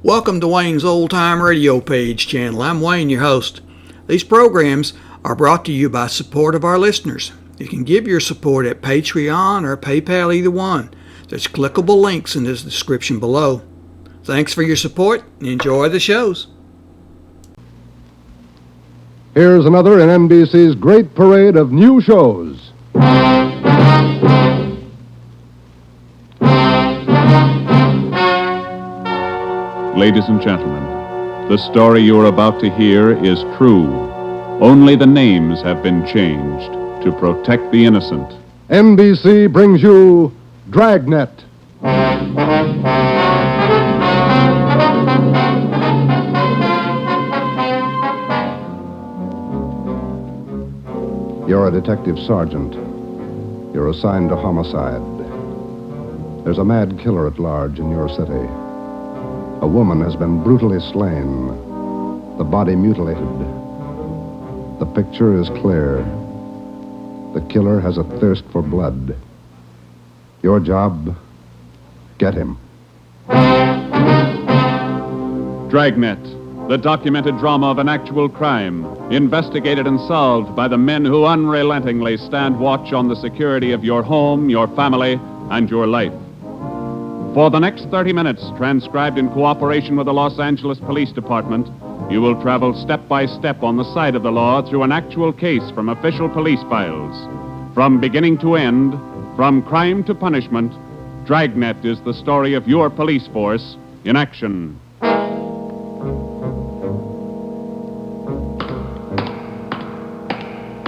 Welcome to Wayne's Old Time Radio Page channel. I'm Wayne, your host. These programs are brought to you by support of our listeners. You can give your support at Patreon or PayPal, either one. There's clickable links in the description below. Thanks for your support and enjoy the shows. Here's another in NBC's great parade of new shows. Ladies and gentlemen, the story you're about to hear is true. Only the names have been changed to protect the innocent. NBC brings you Dragnet. You're a detective sergeant. You're assigned to homicide. There's a mad killer at large in your city. A woman has been brutally slain, the body mutilated. The picture is clear. The killer has a thirst for blood. Your job, get him. Dragnet, the documented drama of an actual crime, investigated and solved by the men who unrelentingly stand watch on the security of your home, your family, and your life. For the next 30 minutes, transcribed in cooperation with the Los Angeles Police Department, you will travel step by step on the side of the law through an actual case from official police files. From beginning to end, from crime to punishment, Dragnet is the story of your police force in action.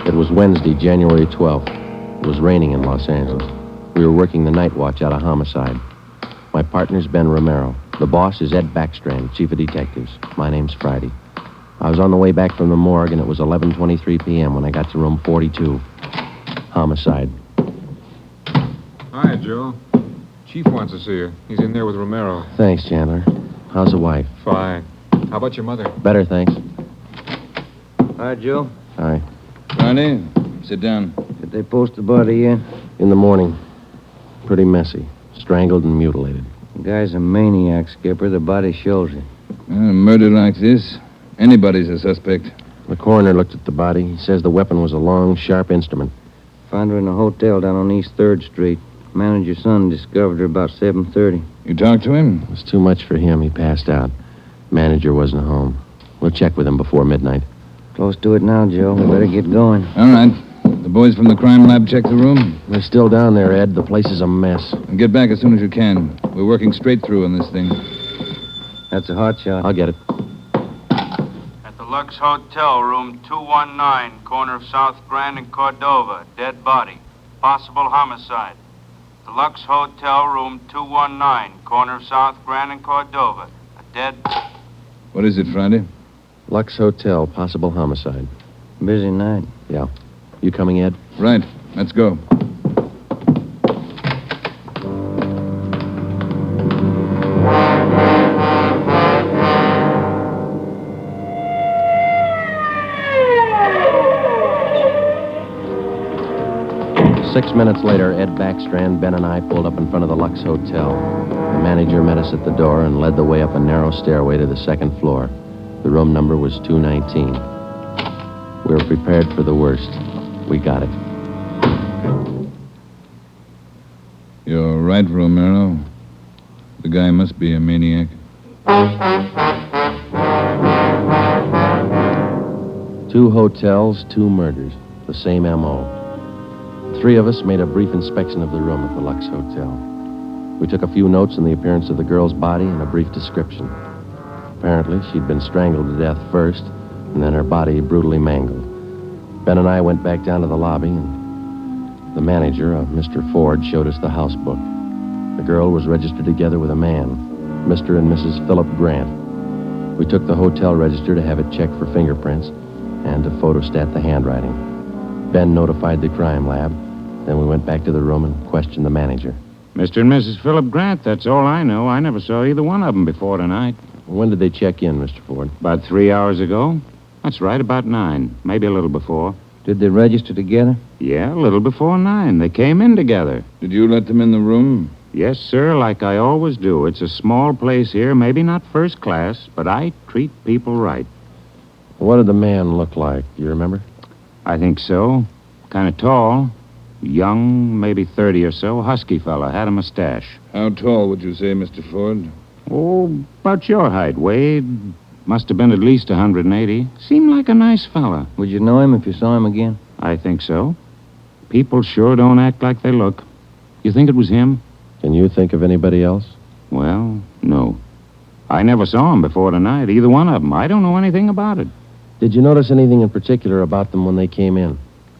It was Wednesday, January 12th. It was raining in Los Angeles. We were working the night watch out of Homicide. My partner's Ben Romero. The boss is Ed Backstrand, chief of detectives. My name's Friday. I was on the way back from the morgue, and it was 11:23 p.m. when I got to room 42. Homicide. Hi, Joe. Chief wants to see you. He's in there with Romero. Thanks, Chandler. How's the wife? Fine. How about your mother? Better, thanks. Hi, Joe. Hi. Friday, sit down. Did they post the body yet? In the morning. Pretty messy. Strangled and mutilated. The guy's a maniac, Skipper. The body shows it. A murder like this, anybody's a suspect. The coroner looked at the body. He says the weapon was a long, sharp instrument. Found her in a hotel down on East 3rd Street. Manager's son discovered her about 7:30. You talked to him? It was too much for him. He passed out. Manager wasn't home. We'll check with him before midnight. Close to it now, Joe. We better get going. All right. The boys from the crime lab check the room. They're still down there, Ed. The place is a mess. And get back as soon as you can. We're working straight through on this thing. That's a hot shot. I'll get it. At the Lux Hotel, room 219, corner of South Grand and Cordova. Dead body. Possible homicide. The Lux Hotel, room 219, corner of South Grand and Cordova. A dead... What is it, Friday? Lux Hotel, possible homicide. Busy night. Yeah. You coming, Ed? Right. Let's go. Six minutes later, Ed Backstrand, Ben, and I pulled up in front of the Lux Hotel. The manager met us at the door and led the way up a narrow stairway to the second floor. The room number was 219. We were prepared for the worst. We got it. You're right, Romero. The guy must be a maniac. Two hotels, two murders. The same M.O. Three of us made a brief inspection of the room at the Lux Hotel. We took a few notes on the appearance of the girl's body and a brief description. Apparently, she'd been strangled to death first, and then her body brutally mangled. Ben and I went back down to the lobby, and the manager, Mr. Ford, showed us the house book. The girl was registered together with a man, Mr. and Mrs. Philip Grant. We took the hotel register to have it checked for fingerprints and to photostat the handwriting. Ben notified the crime lab. Then we went back to the room and questioned the manager. Mr. and Mrs. Philip Grant, that's all I know. I never saw either one of them before tonight. When did they check in, Mr. Ford? About 3 hours ago. That's right, about 9. Maybe a little before. Did they register together? Yeah, a little before 9. They came in together. Did you let them in the room? Yes, sir, like I always do. It's a small place here, maybe not first class, but I treat people right. What did the man look like? You remember? I think so. Kind of tall. Young, maybe 30 or so. Husky fella. Had a mustache. How tall would you say, Mr. Ford? Oh, about your height, Wade. Must have been at least 180. Seemed like a nice fella. Would you know him if you saw him again? I think so. People sure don't act like they look. You think it was him? Can you think of anybody else? Well, no. I never saw him before tonight, either one of them. I don't know anything about it. Did you notice anything in particular about them when they came in?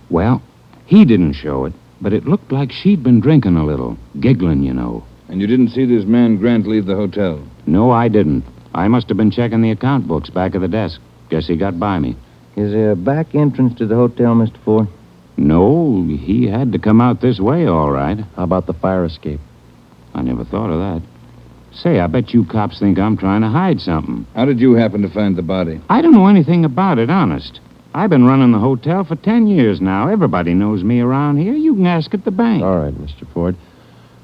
Well, he didn't show it, but it looked like she'd been drinking a little. Giggling, you know. And you didn't see this man Grant leave the hotel? No, I didn't. I must have been checking the account books back of the desk. Guess he got by me. Is there a back entrance to the hotel, Mr. Ford? No, he had to come out this way, all right. How about the fire escape? I never thought of that. Say, I bet you cops think I'm trying to hide something. How did you happen to find the body? I don't know anything about it, honest. I've been running the hotel for 10 years now. Everybody knows me around here. You can ask at the bank. All right, Mr. Ford.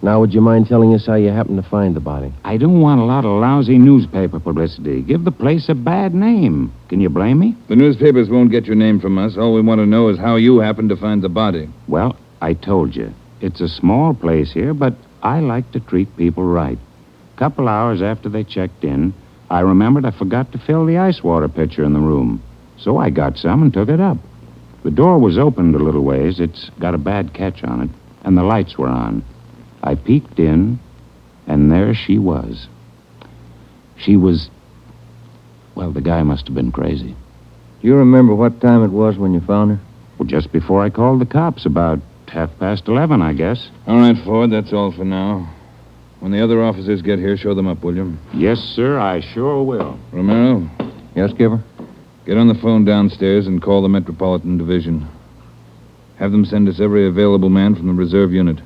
Now, would you mind telling us how you happened to find the body? I don't want a lot of lousy newspaper publicity. Give the place a bad name. Can you blame me? The newspapers won't get your name from us. All we want to know is how you happened to find the body. Well, I told you. It's a small place here, but I like to treat people right. Couple hours after they checked in, I remembered I forgot to fill the ice water pitcher in the room. So I got some and took it up. The door was opened a little ways. It's got a bad catch on it, and the lights were on. I peeked in, and there she was. She was... Well, the guy must have been crazy. Do you remember what time it was when you found her? Well, just before I called the cops, about 11:30, I guess. All right, Ford, that's all for now. When the other officers get here, show them up, will you? Yes, sir, I sure will. Romero, Yes, Skipper? get on the phone downstairs and call the Metropolitan Division. Have them send us every available man from the reserve unit.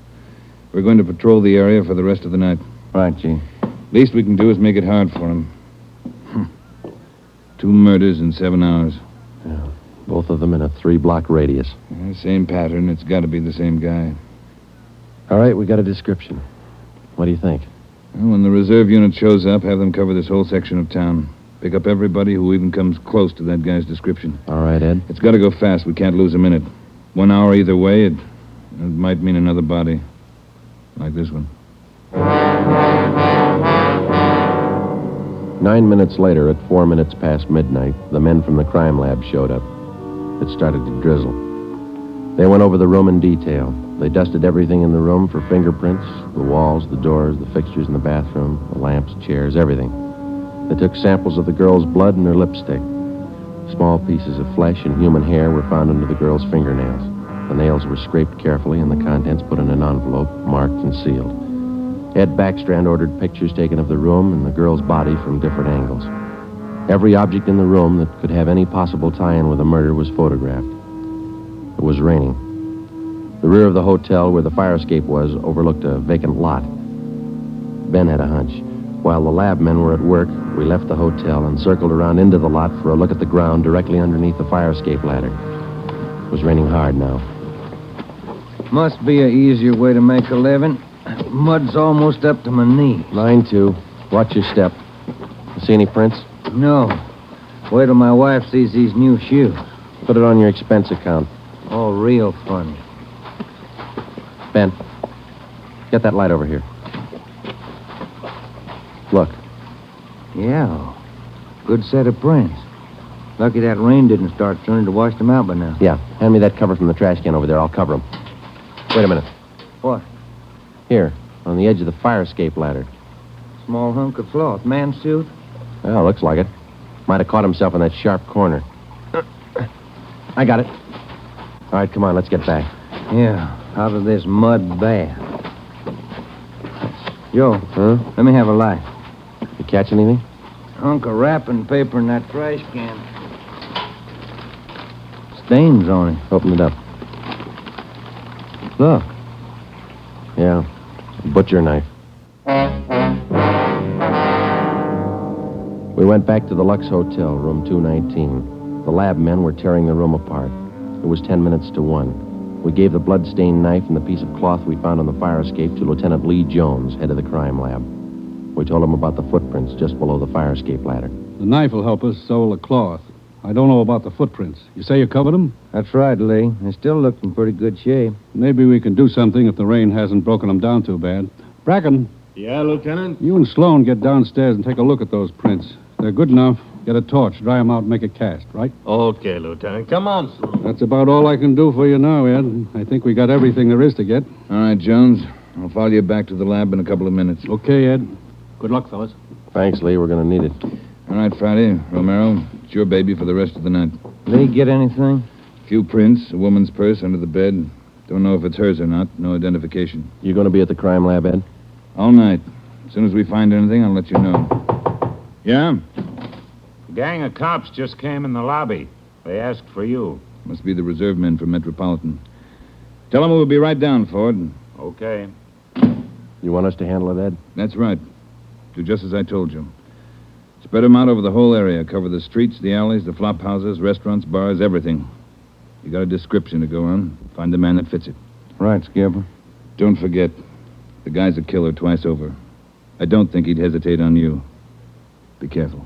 We're going to patrol the area for the rest of the night. Right, Chief. Least we can do is make it hard for him. 2 murders in 7 hours. Yeah, both of them in a 3-block radius. Same pattern. It's got to be the same guy. All right, we got a description. What do you think? Well, when the reserve unit shows up, have them cover this whole section of town. Pick up everybody who even comes close to that guy's description. All right, Ed. It's got to go fast. We can't lose a minute. 1 hour either way, it might mean another body. Like this one. 9 minutes later, at 4 minutes past midnight, the men from the crime lab showed up. It started to drizzle. They went over the room in detail. They dusted everything in the room for fingerprints, the walls, the doors, the fixtures in the bathroom, the lamps, chairs, everything. They took samples of the girl's blood and her lipstick. Small pieces of flesh and human hair were found under the girl's fingernails. The nails were scraped carefully and the contents put in an envelope, marked and sealed. Ed Backstrand ordered pictures taken of the room and the girl's body from different angles. Every object in the room that could have any possible tie-in with a murder was photographed. It was raining. The rear of the hotel where the fire escape was overlooked a vacant lot. Ben had a hunch. While the lab men were at work, we left the hotel and circled around into the lot for a look at the ground directly underneath the fire escape ladder. It was raining hard now. Must be an easier way to make a living. Mud's almost up to my knee. Mine, too. Watch your step. See any prints? No. Wait till my wife sees these new shoes. Put it on your expense account. All real funny. Ben, get that light over here. Look. Yeah. Good set of prints. Lucky that rain didn't start turning to wash them out by now. Yeah, hand me that cover from the trash can over there. I'll cover them. Wait a minute. What? Here, on the edge of the fire escape ladder. Small hunk of cloth. Man's suit? Well, looks like it. Might have caught himself in that sharp corner. I got it. All right, come on, let's get back. Yeah, out of this mud bath. Joe, Huh? let me have a light. You catch anything? Hunk of wrapping paper in that trash can. Stains on it. Open it up. Look. Yeah, butcher knife. We went back to the Lux Hotel, room 219. The lab men were tearing the room apart. It was 10 minutes to 1. We gave the blood-stained knife and the piece of cloth we found on the fire escape to Lieutenant Lee Jones, head of the crime lab. We told him about the footprints just below the fire escape ladder. The knife will help us, so will the cloth. I don't know about the footprints. You say you covered them? That's right, Lee. They still look in pretty good shape. Maybe we can do something if the rain hasn't broken them down too bad. Bracken. Yeah, Lieutenant? You and Sloan get downstairs and take a look at those prints. They're good enough. Get a torch, dry them out, and make a cast, right? Okay, Lieutenant. Come on, Sloan. That's about all I can do for you now, Ed. I think we got everything there is to get. All right, Jones. I'll follow you back to the lab in a couple of minutes. Okay, Ed. Good luck, fellas. Thanks, Lee. We're going to need it. All right, Friday. Romero, it's your baby for the rest of the night. Lee, get anything? A few prints, a woman's purse under the bed. Don't know if it's hers or not. No identification. You going to be at the crime lab, Ed? All night. As soon as we find anything, I'll let you know. Yeah? A gang of cops just came in the lobby. They asked for you. Must be the reserve men from Metropolitan. Tell them we'll be right down, Ford. Okay. You want us to handle it, Ed? That's right. Do just as I told you. Spread them out over the whole area. Cover the streets, the alleys, the flop houses, restaurants, bars, everything. You got a description to go on. Find the man that fits it. Right, Skipper. Don't forget, the guy's a killer twice over. I don't think he'd hesitate on you. Be careful.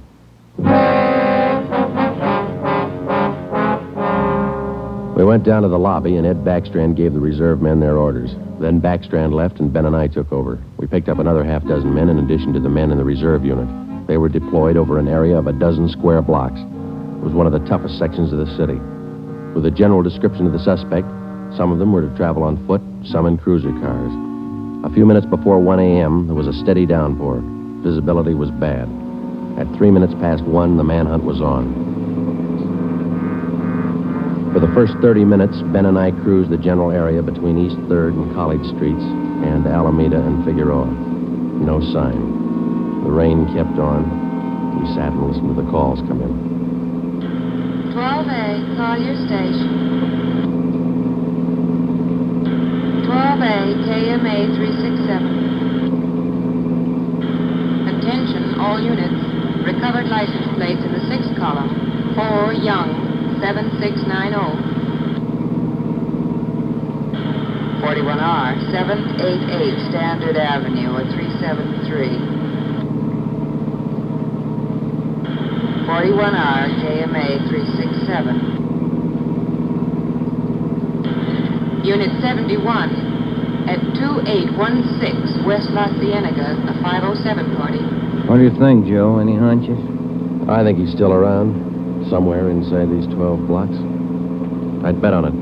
We went down to the lobby, and Ed Backstrand gave the reserve men their orders. Then Backstrand left, and Ben and I took over. We picked up another half-dozen men in addition to the men in the reserve unit. They were deployed over an area of a dozen square blocks. It was one of the toughest sections of the city. With a general description of the suspect, some of them were to travel on foot, some in cruiser cars. A few minutes before 1 a.m., there was a steady downpour. Visibility was bad. At 3 minutes past 1, the manhunt was on. For the first 30 minutes, Ben and I cruised the general area between East 3rd and College Streets and Alameda and Figueroa. No sign. The rain kept on. We sat and listened to the calls come in. 12A, call your station. 12A, KMA 367. Attention, all units. Recovered license plates in the 6th column. 4 Young, 7690. 41R, 788 Standard Avenue at 373. 41R, KMA 367. Unit 71 at 2816 West La Cienega, a 507 party. What do you think, Joe? Any hunches? I think he's still around, somewhere inside these 12 blocks. I'd bet on it.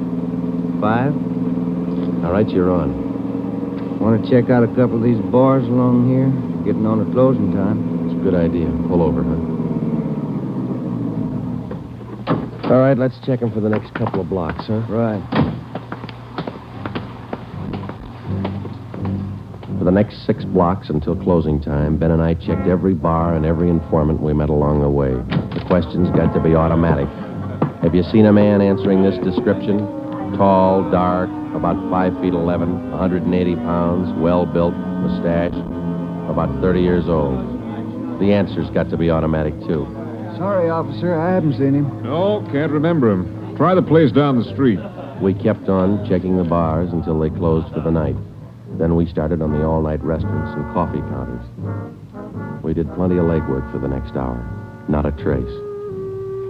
5? All right, you're on. Want to check out a couple of these bars along here? Getting on to closing time. It's a good idea. Pull over, huh? All right, let's check him for the next couple of blocks, huh? Right. For the next 6 blocks until closing time, Ben and I checked every bar and every informant we met along the way. The questions got to be automatic. Have you seen a man answering this description? Tall, dark, about 5 feet 11, 180 pounds, well-built, mustache, about 30 years old. The answers got to be automatic, too. Sorry, officer, I haven't seen him. No, can't remember him. Try the place down the street. We kept on checking the bars until they closed for the night. Then we started on the all-night restaurants and coffee counters. We did plenty of legwork for the next hour. Not a trace.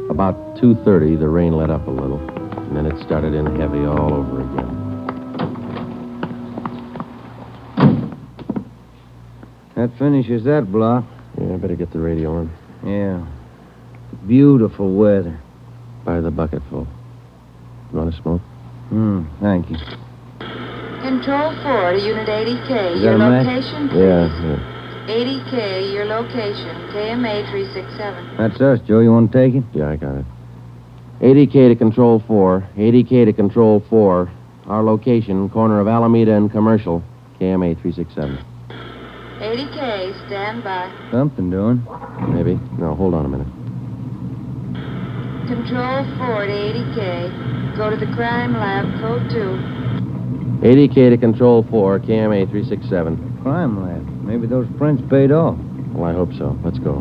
About 2:30, the rain let up a little, and then it started in heavy all over again. That finishes that block. Yeah, I better get the radio on. Yeah. Beautiful weather. By the bucketful. You want to smoke? Thank you. Control 4 to Unit 80K. Is Your that a match? location, please. Yeah. 80K, your location. KMA 367. That's us, Joe. You want to take it? Yeah, I got it. 80K to Control 4. 80K to Control 4. Our location, corner of Alameda and Commercial. KMA 367. 80K, stand by. Something doing. Maybe. No, hold on a minute. Control 4 to 80K. Go to the crime lab, code 2. 80K to Control 4, KMA 367. Crime lab. Maybe those prints paid off. Well, I hope so. Let's go.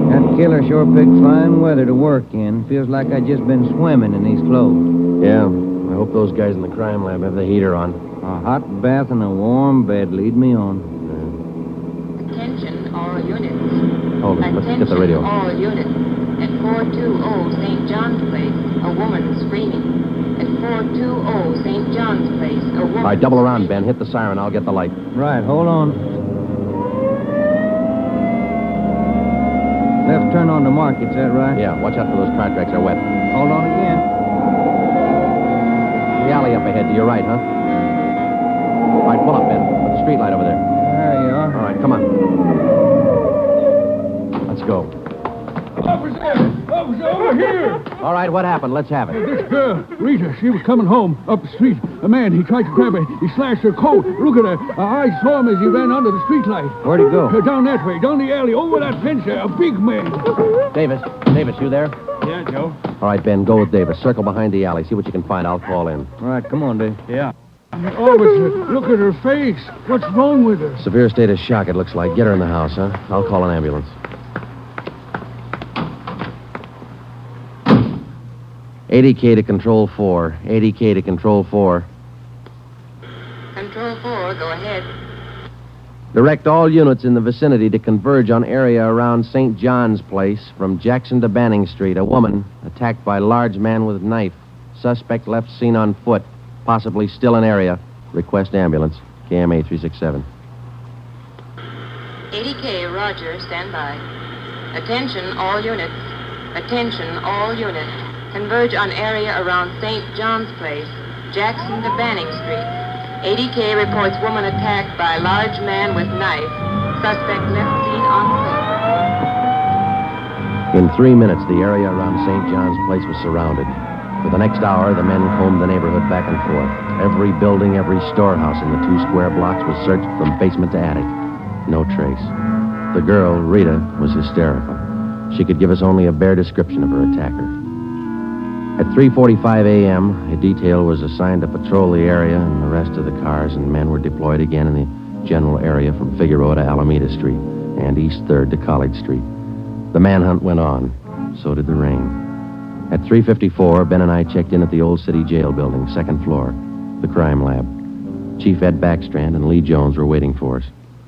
That killer sure picked fine weather to work in. Feels like I just been swimming in these clothes. Yeah, I hope those guys in the crime lab have the heater on. A hot bath and a warm bed lead me on. Attention, all units. Hold it. Let's get the radio. All units. At 420 St. John's Place, a woman screaming. At 420 St. John's Place, a woman... All right, double around, Ben. Hit the siren. I'll get the light. Right, hold on. Left turn on the market, is that right? Yeah, watch out for those car tracks. They're wet. Hold on again. The alley up ahead to your right, huh? All right, pull up, Ben. Put the street light over there. There you are. All right, come on. Let's go. Officer, over here! All right, what happened? Let's have it. This girl, Rita, she was coming home up the street. A man, he tried to grab her. He slashed her coat. Look at her. I saw him as he ran under the streetlight. Where'd he go? Down that way, down the alley, over that fence there. A big man. Davis, you there? Yeah, Joe. All right, Ben, go with Davis. Circle behind the alley. See what you can find. I'll call in. All right, come on, Dave. Yeah. Officer, look at her face. What's wrong with her? Severe state of shock, it looks like. Get her in the house, huh? I'll call an ambulance. ADK to Control 4. ADK to Control 4. Control 4, go ahead. Direct all units in the vicinity to converge on area around St. John's Place from Jackson to Banning Street. A woman attacked by large man with knife. Suspect left seen on foot. Possibly still in area. Request ambulance. KMA 367. ADK, Roger, stand by. Attention, all units. Attention, all units. Converge on area around St. John's Place, Jackson to Banning Street. ADK reports woman attacked by large man with knife. Suspect left seen on foot. In 3 minutes, the area around St. John's Place was surrounded. For the next hour, the men combed the neighborhood back and forth. Every building, every storehouse in the 2 square blocks was searched from basement to attic. No trace. The girl, Rita, was hysterical. She could give us only a bare description of her attacker. At 3:45 a.m., a detail was assigned to patrol the area and the rest of the cars, and men were deployed again in the general area from Figueroa to Alameda Street and East 3rd to College Street. The manhunt went on. So did the rain. At 3:54, Ben and I checked in at the Old City Jail building, 2nd floor, the crime lab. Chief Ed Backstrand and Lee Jones were waiting for us.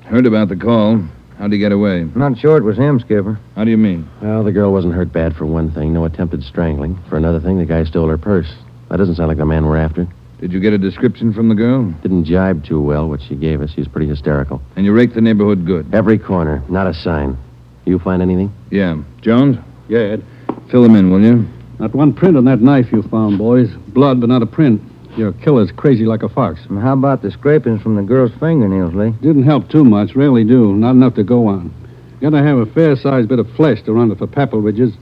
Heard about the call. How'd he get away? Not sure it was him, Skipper. How do you mean? Well, the girl wasn't hurt bad for one thing. No attempted strangling. For another thing, the guy stole her purse. That doesn't sound like the man we're after. Did you get a description from the girl? Didn't jibe too well, what she gave us. She was pretty hysterical. And you raked the neighborhood good? Every corner. Not a sign. You find anything? Yeah. Jones? Yeah, Ed. Fill them in, will you? Not one print on that knife you found, boys. Blood, but not a print. Your killer's crazy like a fox. And how about the scrapings from the girl's fingernails, Lee? Didn't help too much. Rarely do. Not enough to go on. Gotta have a fair-sized bit of flesh to run it for papal ridges.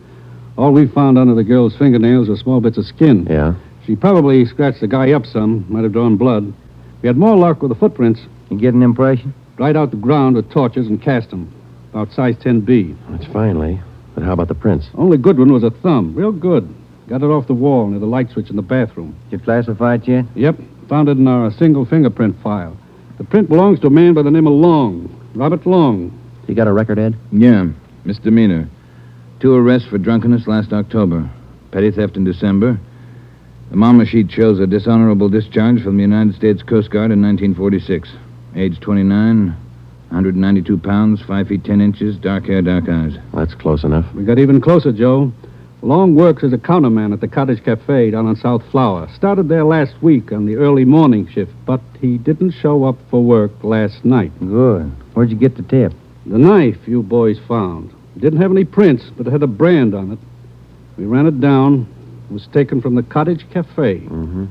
All we found under the girl's fingernails were small bits of skin. Yeah? She probably scratched the guy up some. Might have drawn blood. We had more luck with the footprints. You get an impression? Dried out the ground with torches and cast them. About size 10B. That's fine, Lee. But how about the prints? Only good one was a thumb. Real good. Got it off the wall near the light switch in the bathroom. Did you classify it yet? Yep. Found it in our single fingerprint file. The print belongs to a man by the name of Long. Robert Long. You got a record, Ed? Yeah. Misdemeanor. 2 arrests for drunkenness last October. Petty theft in December. The mama sheet shows a dishonorable discharge from the United States Coast Guard in 1946. Age 29, 192 pounds, 5 feet 10 inches, dark hair, dark eyes. That's close enough. We got even closer, Joe. Long works as a counterman at the Cottage Cafe down on South Flower. Started there last week on the early morning shift, but he didn't show up for work last night. Good. Where'd you get the tip? The knife you boys found. It didn't have any prints, but it had a brand on it. We ran it down. It was taken from the Cottage Cafe. Mm-hmm.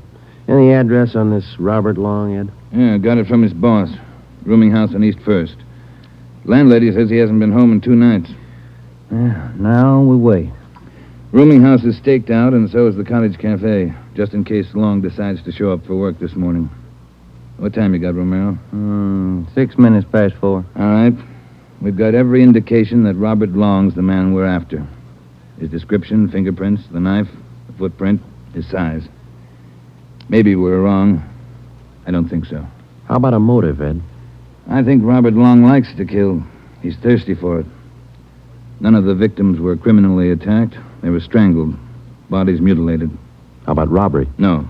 Any address on this Robert Long, Ed? Yeah, got it from his boss. Rooming house on East 1st. Landlady says he hasn't been home in 2 nights. Yeah, now we wait. Rooming house is staked out, and so is the Cottage Cafe, just in case Long decides to show up for work this morning. What time you got, Romero? 6 minutes past 4. All right. We've got every indication that Robert Long's the man we're after. His description, fingerprints, the knife, the footprint, his size. Maybe we're wrong. I don't think so. How about a motive, Ed? I think Robert Long likes to kill. He's thirsty for it. None of the victims were criminally attacked. They were strangled. Bodies mutilated. How about robbery? No.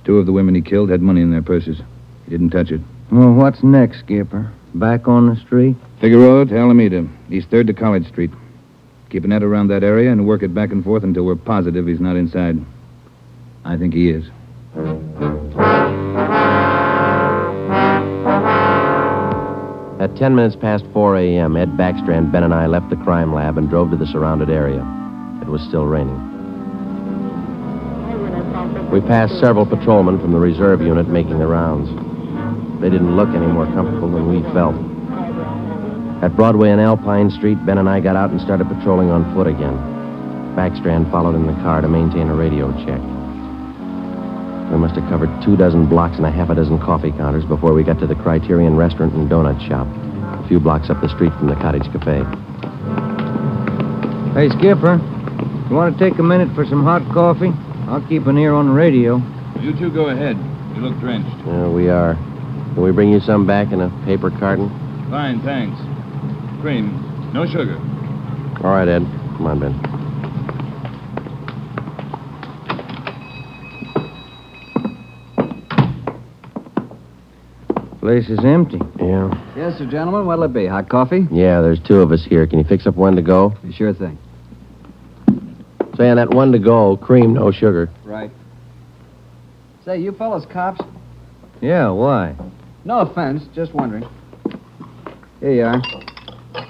2 of the women he killed had money in their purses. He didn't touch it. Well, what's next, Skipper? Back on the street? Figueroa to Alameda, East 3rd to College Street. Keep a net around that area and work it back and forth until we're positive he's not inside. I think he is. At 10 minutes past 4 a.m., Ed Backstrand, Ben, and I left the crime lab and drove to the surrounded area. It was still raining. We passed several patrolmen from the reserve unit making the rounds. They didn't look any more comfortable than we felt. At Broadway and Alpine Street, Ben and I got out and started patrolling on foot again. Backstrand followed in the car to maintain a radio check. We must have covered 24 blocks and a half a dozen coffee counters before we got to the Criterion Restaurant and Donut Shop, a few blocks up the street from the Cottage Cafe. Hey, Skipper, you want to take a minute for some hot coffee? I'll keep an ear on the radio. You two go ahead. You look drenched. Yeah, we are. Can we bring you some back in a paper carton? Fine, thanks. Cream. No sugar. All right, Ed. Come on, Ben. Place is empty. Yeah. Yes, sir, gentlemen. What'll it be? Hot coffee? Yeah, there's 2 of us here. Can you fix up one to go? Sure thing. Say, on that one to go, cream, no sugar. Right. Say, you fellas cops? Yeah, why? No offense, just wondering. Here you are.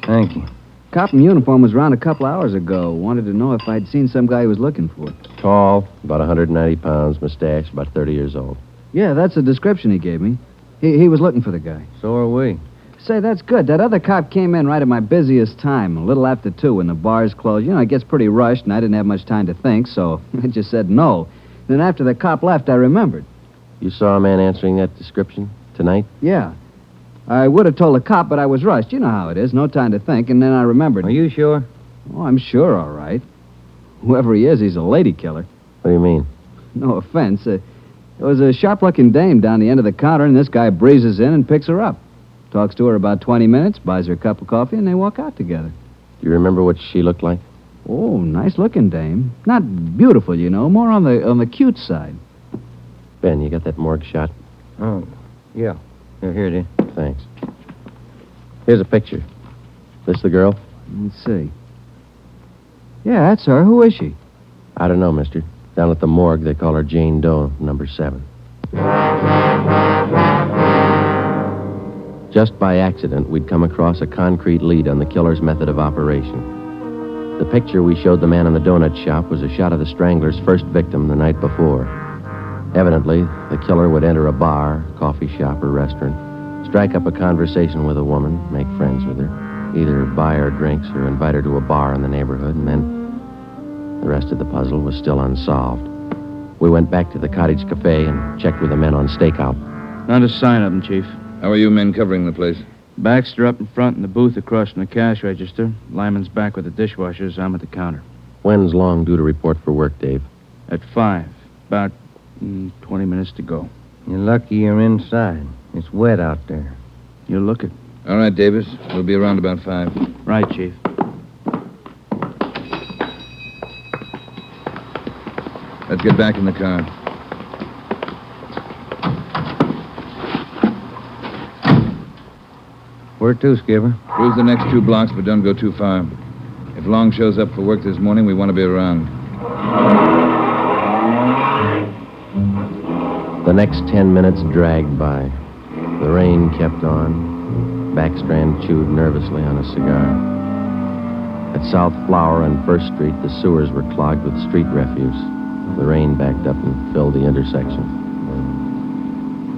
Thank you. Cop in uniform was around a couple hours ago. Wanted to know if I'd seen some guy he was looking for. Tall, about 190 pounds, mustache, about 30 years old. Yeah, that's the description he gave me. He was looking for the guy. So are we. Say, that's good. That other cop came in right at my busiest time, a little after 2 when the bars closed. You know, it gets pretty rushed, and I didn't have much time to think, so I just said no. Then after the cop left, I remembered. You saw a man answering that description tonight? Yeah. I would have told the cop, but I was rushed. You know how it is. No time to think, and then I remembered. Are you sure? Oh, I'm sure, all right. Whoever he is, he's a lady killer. What do you mean? No offense. There was a sharp-looking dame down the end of the counter, and this guy breezes in and picks her up. Talks to her about 20 minutes, buys her a cup of coffee, and they walk out together. Do you remember what she looked like? Oh, nice-looking dame. Not beautiful, you know, more on the cute side. Ben, you got that morgue shot? Oh, yeah. Here it is. Thanks. Here's a picture. This the girl? Let's see. Yeah, that's her. Who is she? I don't know, mister. Down at the morgue, they call her Jane Doe, number 7. Just by accident, we'd come across a concrete lead on the killer's method of operation. The picture we showed the man in the donut shop was a shot of the strangler's first victim the night before. Evidently, the killer would enter a bar, coffee shop, or restaurant, strike up a conversation with a woman, make friends with her, either buy her drinks or invite her to a bar in the neighborhood, and then the rest of the puzzle was still unsolved. We went back to the Cottage Cafe and checked with the men on stakeout. Not a sign of him, Chief. How are you men covering the place? Baxter up in front and the booth across from the cash register. Lyman's back with the dishwashers. I'm at the counter. When's Long due to report for work, Dave? At 5. About 20 minutes to go. You're lucky you're inside. It's wet out there. You'll look it. All right, Davis. We'll be around about 5. Right, Chief. Let's get back in the car. Where to, Skipper? Cruise the next 2 blocks, but don't go too far. If Long shows up for work this morning, we want to be around. The next 10 minutes dragged by. The rain kept on. Backstrand chewed nervously on a cigar. At South Flower and First Street, the sewers were clogged with street refuse. The rain backed up and filled the intersection.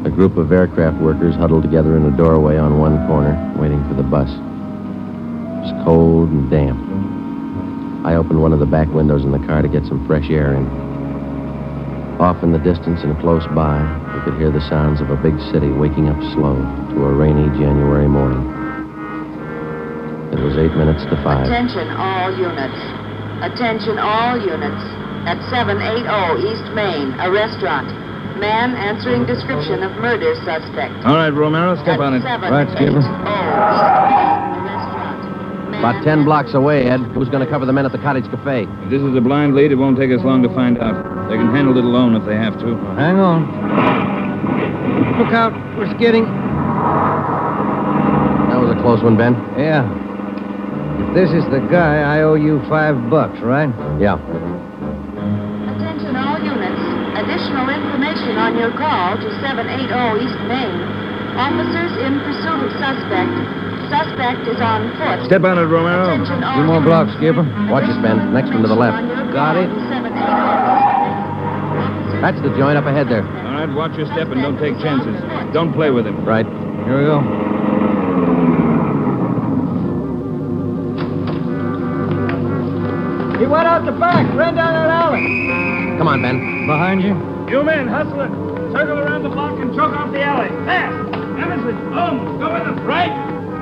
A group of aircraft workers huddled together in a doorway on one corner, waiting for the bus. It was cold and damp. I opened one of the back windows in the car to get some fresh air in. Off in the distance and close by, we could hear the sounds of a big city waking up slow to a rainy January morning. It was 8 minutes to 5. Attention all units. Attention all units. At 780 East Main, a restaurant. Man answering description of murder suspect. All right, Romero, step on it. Right, Skipper. About 10 blocks away, Ed. Who's going to cover the men at the Cottage Cafe? If this is a blind lead, it won't take us long to find out. They can handle it alone if they have to. Hang on. Look out. We're skidding. That was a close one, Ben. Yeah. If this is the guy, I owe you $5, right? Yeah. Attention all units. Additional information on your call to 780 East Main. Officers in pursuit of suspect. Suspect is on foot. Step on it, Romero. Attention all Two more units. blocks, Skipper. Watch it, Ben. Next one to the left. On your Got call it. to 780 East Main. That's the joint up ahead there. All right, watch your step and don't take chances. Don't play with him. Right. Here we go. He went out the back, ran down that alley. Come on, Ben. Behind you? You men, hustle it. Circle around the block and choke off the alley. Fast. Emerson, Holmes, go with them. Right.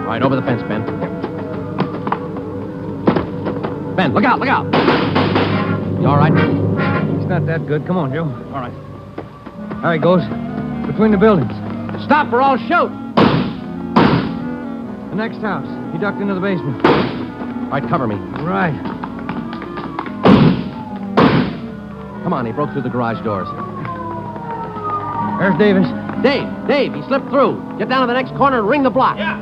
All right, over the fence, Ben. Ben, look out, look out. You all right? It's not that good. Come on, Joe. All right. There he goes. Between the buildings. Stop or I'll shoot. The next house. He ducked into the basement. All right, cover me. Right. Come on, he broke through the garage doors. There's Davis. Dave, he slipped through. Get down to the next corner and ring the block. Yeah.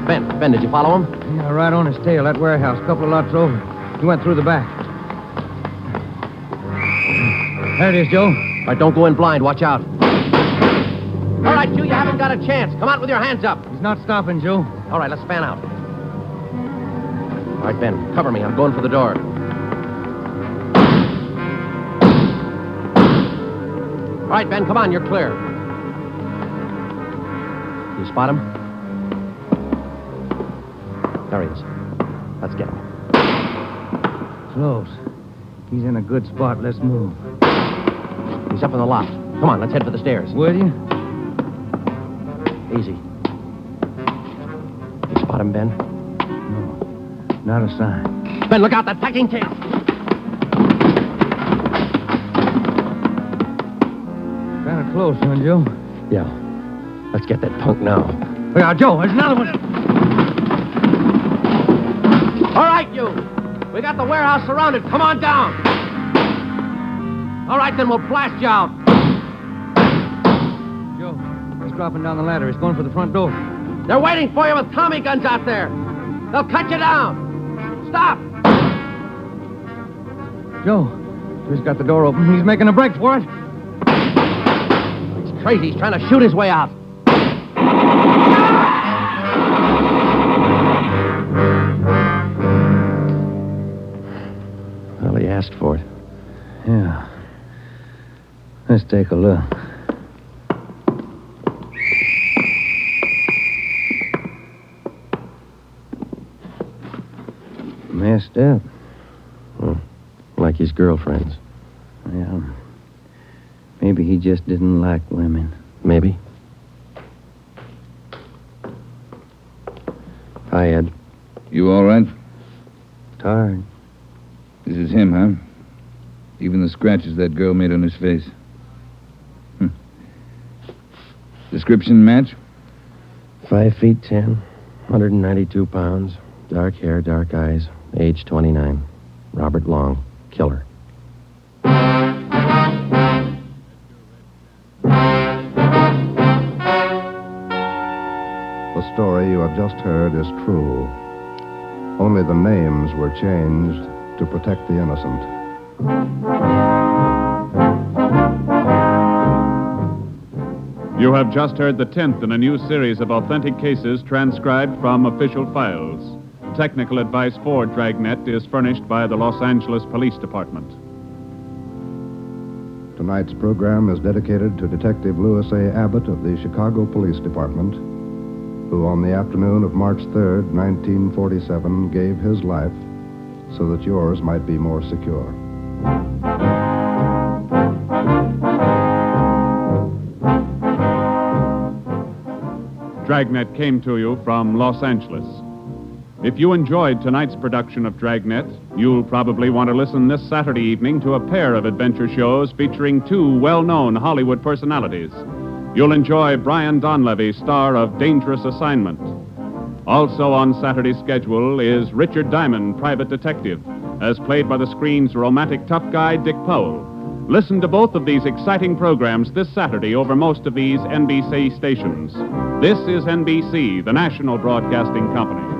Ben, did you follow him? Yeah, right on his tail. That warehouse, a couple of lots over. He went through the back. There it is, Joe. All right, don't go in blind. Watch out. All right, you haven't got a chance. Come out with your hands up. He's not stopping, Joe. All right, let's fan out. All right, Ben, cover me. I'm going for the door. All right, Ben, come on. You're clear. You spot him? There he is. Let's get him. Close. He's in a good spot. Let's move. He's up in the loft. Come on, let's head for the stairs. Will you? Easy. You spot him, Ben? Not a sign. Ben, look out, that packing case. Kind of close, huh, Joe? Yeah. Let's get that punk now. Look out, Joe. There's another one. All right, you. We got the warehouse surrounded. Come on down. All right, then we'll blast you out. Joe, he's dropping down the ladder. He's going for the front door. They're waiting for you with Tommy guns out there. They'll cut you down. Stop. Joe, he's got the door open. He's making a break for it. He's crazy. He's trying to shoot his way out. Well, he asked for it. Yeah. Let's take a look. Messed up. Like his girlfriends. Yeah. Maybe he just didn't like women. Maybe. Hi, Ed. You all right? Tired. This is him, huh? Even the scratches that girl made on his face. Description match? 5'10", 192 pounds, dark hair, dark eyes, age 29. Robert Long, killer. The story you have just heard is true. Only the names were changed to protect the innocent. You have just heard the 10th in a new series of authentic cases transcribed from official files. Technical advice for Dragnet is furnished by the Los Angeles Police Department. Tonight's program is dedicated to Detective Louis A. Abbott of the Chicago Police Department, who on the afternoon of March 3rd, 1947, gave his life so that yours might be more secure. Dragnet came to you from Los Angeles. If you enjoyed tonight's production of Dragnet, you'll probably want to listen this Saturday evening to a pair of adventure shows featuring two well-known Hollywood personalities. You'll enjoy Brian Donlevy, star of Dangerous Assignment. Also on Saturday's schedule is Richard Diamond, Private Detective, as played by the screen's romantic tough guy, Dick Powell. Listen to both of these exciting programs this Saturday over most of these NBC stations. This is NBC, the national broadcasting company.